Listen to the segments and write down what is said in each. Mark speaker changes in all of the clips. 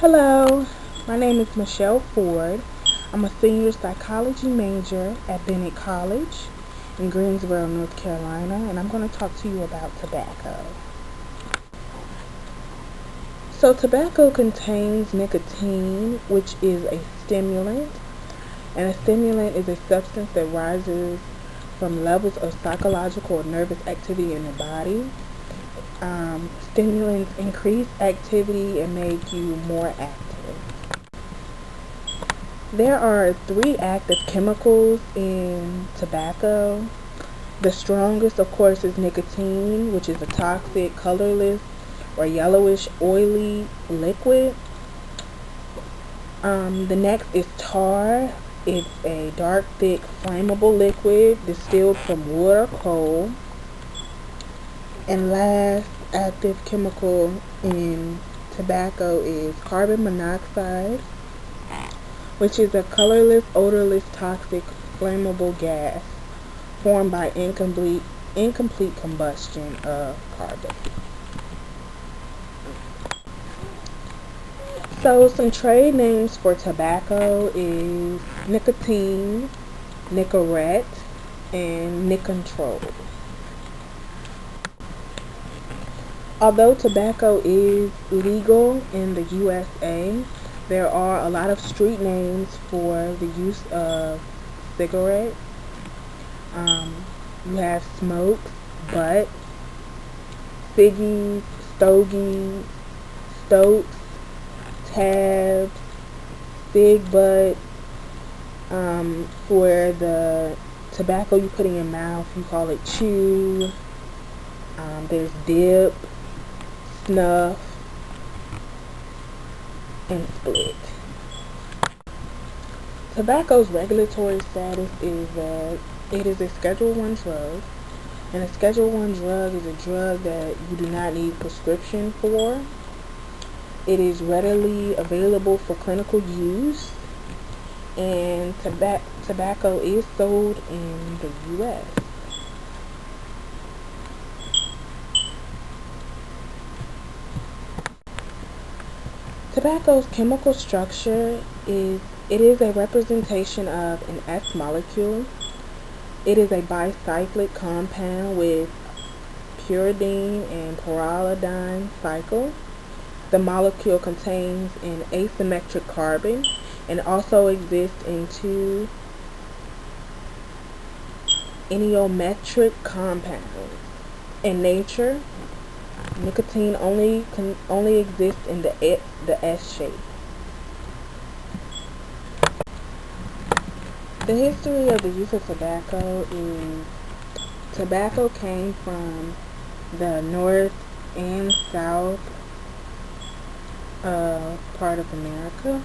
Speaker 1: Hello, my name is Michelle Ford. I'm a senior psychology major at Bennett College in Greensboro, North Carolina, and I'm going to talk to you about tobacco. So, tobacco contains nicotine, which is a stimulant, and a stimulant is a substance that rises from levels of psychological or nervous activity in the body. Stimulants increase activity and make you more active. There are three active chemicals in tobacco. The strongest, of course, is nicotine, which is a toxic, colorless, or yellowish, oily liquid. The next is tar. It's a dark, thick, flammable liquid distilled from wood or coal. And last active chemical in tobacco is carbon monoxide, which is a colorless, odorless, toxic, flammable gas formed by incomplete combustion of carbon. So some trade names for tobacco is nicotine, Nicorette, and Nicontrol. Although tobacco is legal in the USA, there are a lot of street names for the use of cigarettes. You have smokes, butt, ciggies, stogies, stokes, tabs, cig butt. For the tobacco you put in your mouth, you call it chew. There's dip, snuff, and split. Tobacco's regulatory status is that it is a Schedule 1 drug, and a Schedule 1 drug is a drug that you do not need prescription for. It is readily available for clinical use, and tobacco is sold in the U.S. Tobacco's chemical structure is a representation of an S molecule. It is a bicyclic compound with pyridine and pyrrolidine cycle. The molecule contains an asymmetric carbon and also exists in two enantiometric compounds. In nature, nicotine only exists in the S shape. The history of the use of tobacco is tobacco came from the north and south part of America.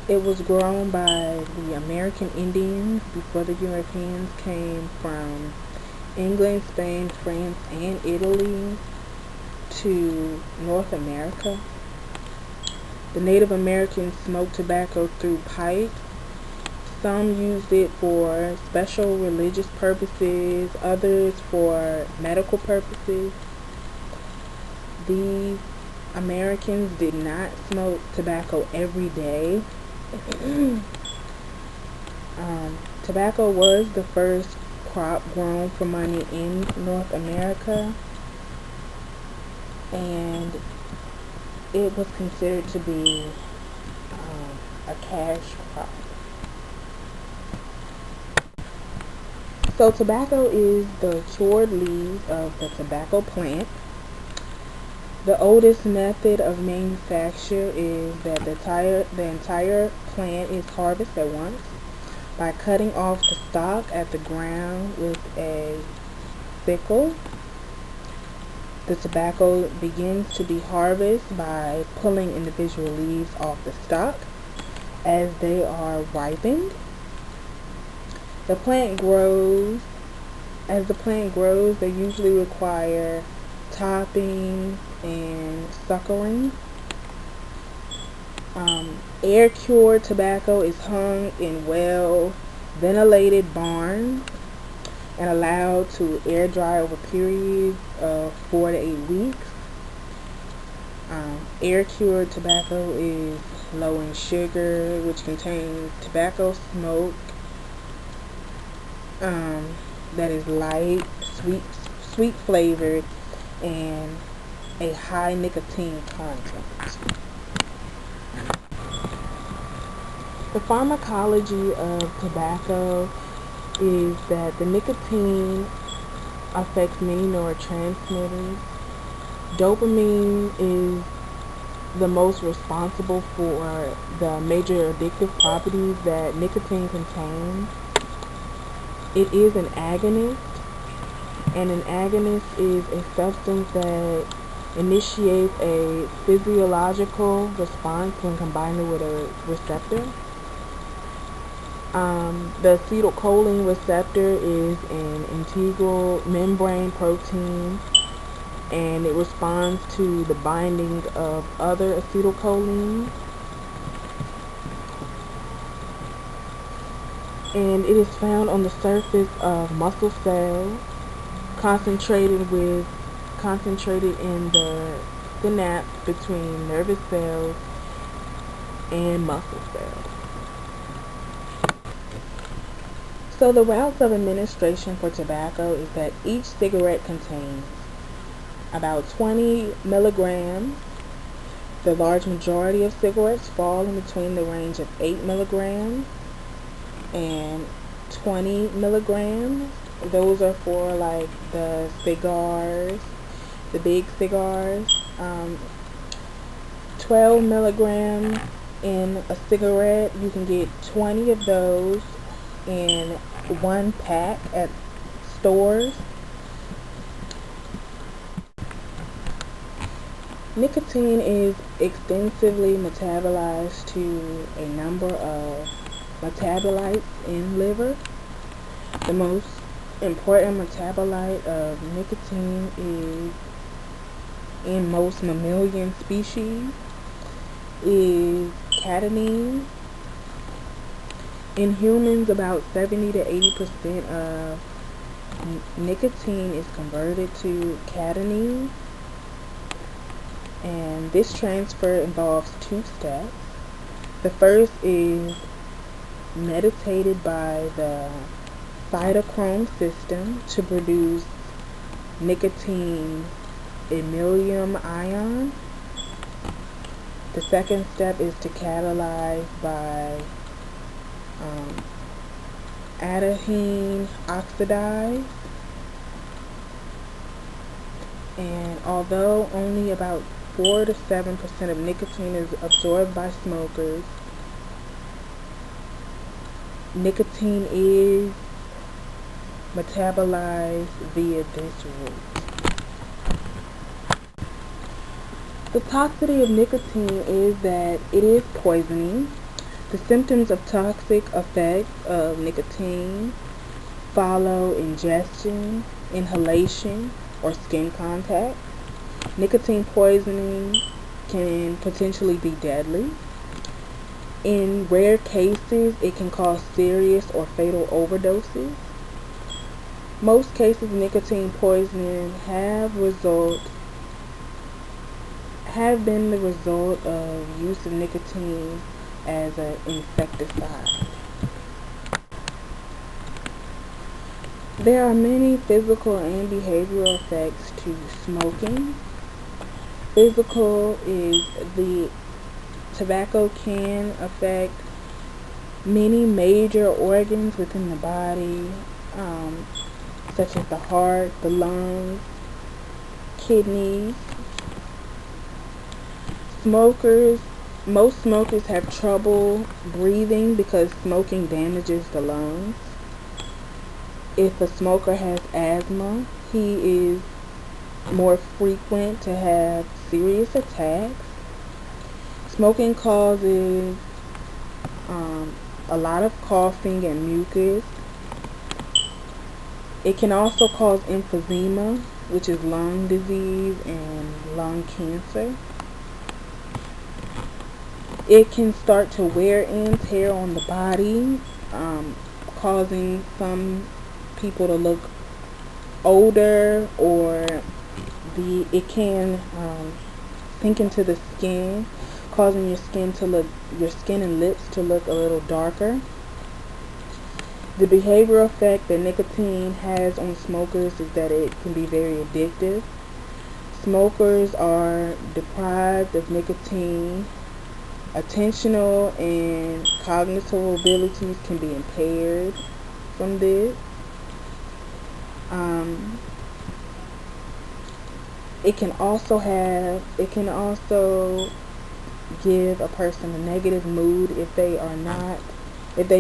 Speaker 1: It was grown by the American Indians before the Europeans came from England, Spain, France, and Italy to North America. The Native Americans smoked tobacco through pipes. Some used it for special religious purposes, others for medical purposes. These Americans did not smoke tobacco every day. Tobacco was the first crop grown for money in North America, and it was considered to be a cash crop. So tobacco is the cured leaves of the tobacco plant. The oldest method of manufacture is that the entire plant is harvested at once by cutting off the stalk at the ground with a sickle. The tobacco begins to be harvested by pulling individual leaves off the stalk as they are ripened. As the plant grows, they usually require topping and suckling. Air-cured tobacco is hung in well-ventilated barns and allowed to air dry over periods of 4 to 8 weeks. Air-cured tobacco is low in sugar, which contains tobacco smoke that is light, sweet flavored, and a high nicotine content. The pharmacology of tobacco is that the nicotine affects many neurotransmitters. Dopamine is the most responsible for the major addictive properties that nicotine contains. It is an agonist, and an agonist is a substance that initiates a physiological response when combined with a receptor. The acetylcholine receptor is an integral membrane protein, and it responds to the binding of other acetylcholine. And it is found on the surface of muscle cells, concentrated in the synapse between nervous cells and muscle cells. So the routes of administration for tobacco is that each cigarette contains about 20 milligrams. The large majority of cigarettes fall in between the range of 8 milligrams and 20 milligrams. Those are for like the cigars, the big cigars. 12 milligrams in a cigarette, you can get 20 of those in one pack at stores. Nicotine is extensively metabolized to a number of metabolites in liver. The most important metabolite of nicotine is in most mammalian species is catenin. In humans, about 70 to 80% of nicotine is converted to catenin, and this transfer involves two steps. The first is mediated by the cytochrome system to produce nicotine emulsium ion. The second step is to catalyze by aldehyde oxidase. And although only about 4 to 7% of nicotine is absorbed by smokers, nicotine is metabolized via this route. The toxicity of nicotine is that it is poisoning. The symptoms of toxic effects of nicotine follow ingestion, inhalation, or skin contact. Nicotine poisoning can potentially be deadly. In rare cases, it can cause serious or fatal overdoses. Most cases of nicotine poisoning have been the result of use of nicotine as an insecticide. There are many physical and behavioral effects to smoking. Physical is the tobacco can affect many major organs within the body, such as the heart, the lungs, kidneys. Most smokers have trouble breathing because smoking damages the lungs. If a smoker has asthma, he is more frequent to have serious attacks. Smoking causes a lot of coughing and mucus. It can also cause emphysema, which is lung disease and lung cancer. It can start to wear and tear on the body, causing some people to look older, or it can sink into the skin, causing your skin and lips to look a little darker. The behavioral effect that nicotine has on smokers is that it can be very addictive. Smokers are deprived of nicotine. Attentional and cognitive abilities can be impaired from this. It can also give a person a negative mood if they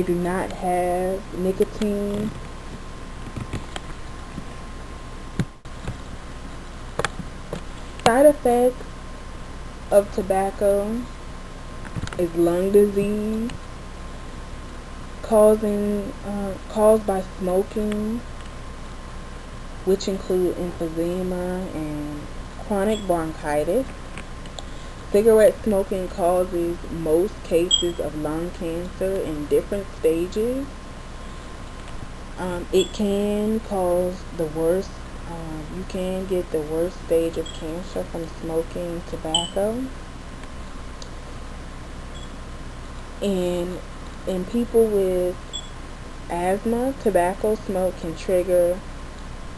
Speaker 1: do not have nicotine. Side effects of tobacco is lung disease caused by smoking, which include emphysema and chronic bronchitis. Cigarette smoking causes most cases of lung cancer in different stages. It can cause the worst. You can get the worst stage of cancer from smoking tobacco. And in people with asthma, tobacco smoke can trigger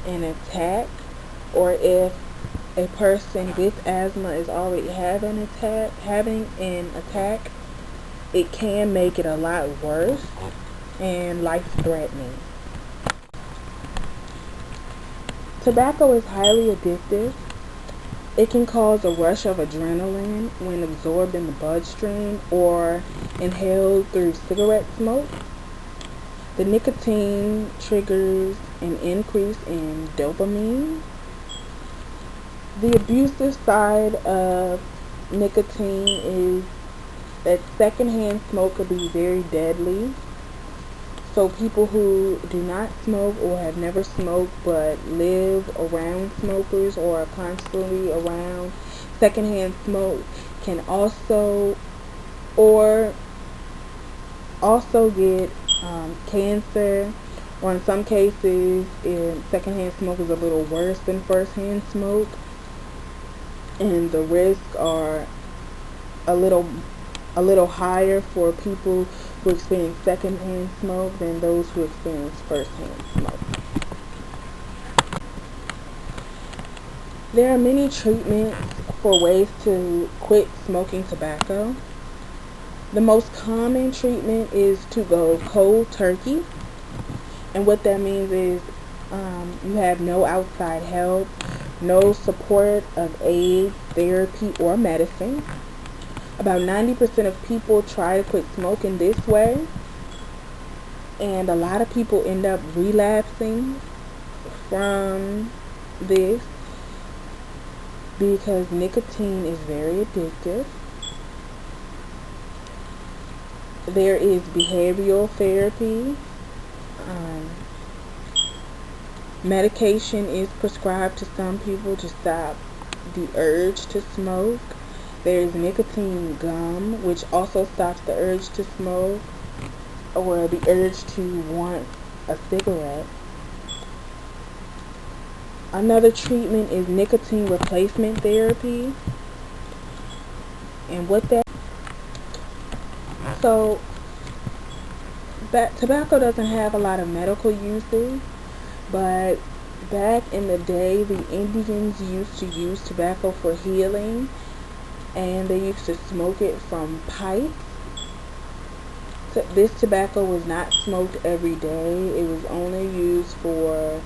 Speaker 1: an attack, or if a person with asthma is already having an attack, it can make it a lot worse and life-threatening. Tobacco is highly addictive. It can cause a rush of adrenaline when absorbed in the bloodstream or inhaled through cigarette smoke. The nicotine triggers an increase in dopamine. The abusive side of nicotine is that secondhand smoke could be very deadly. So people who do not smoke or have never smoked but live around smokers or are constantly around secondhand smoke can also get cancer, or in some cases secondhand smoke is a little worse than firsthand smoke, and the risks are a little higher for people who experience secondhand smoke than those who experience firsthand smoke. There are many treatments for ways to quit smoking tobacco. The most common treatment is to go cold turkey, and what that means is you have no outside help, no support of aid, therapy, or medicine. About 90% of people try to quit smoking this way, and a lot of people end up relapsing from this because nicotine is very addictive. There is behavioral therapy. Medication is prescribed to some people to stop the urge to smoke. There is nicotine gum, which also stops the urge to smoke or the urge to want a cigarette. Another treatment is nicotine replacement therapy. And so tobacco doesn't have a lot of medical uses, but back in the day, the Indians used to use tobacco for healing, and they used to smoke it from pipes. So this tobacco was not smoked every day. It was only used for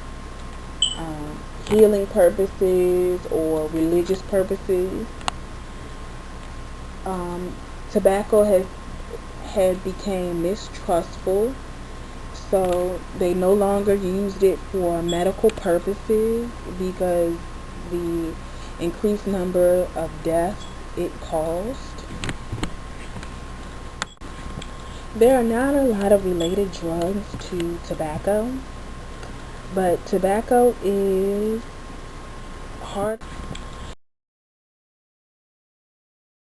Speaker 1: healing purposes or religious purposes. Tobacco had became mistrustful, so they no longer used it for medical purposes because the increased number of deaths it caused. There are not a lot of related drugs to tobacco, but tobacco is hard.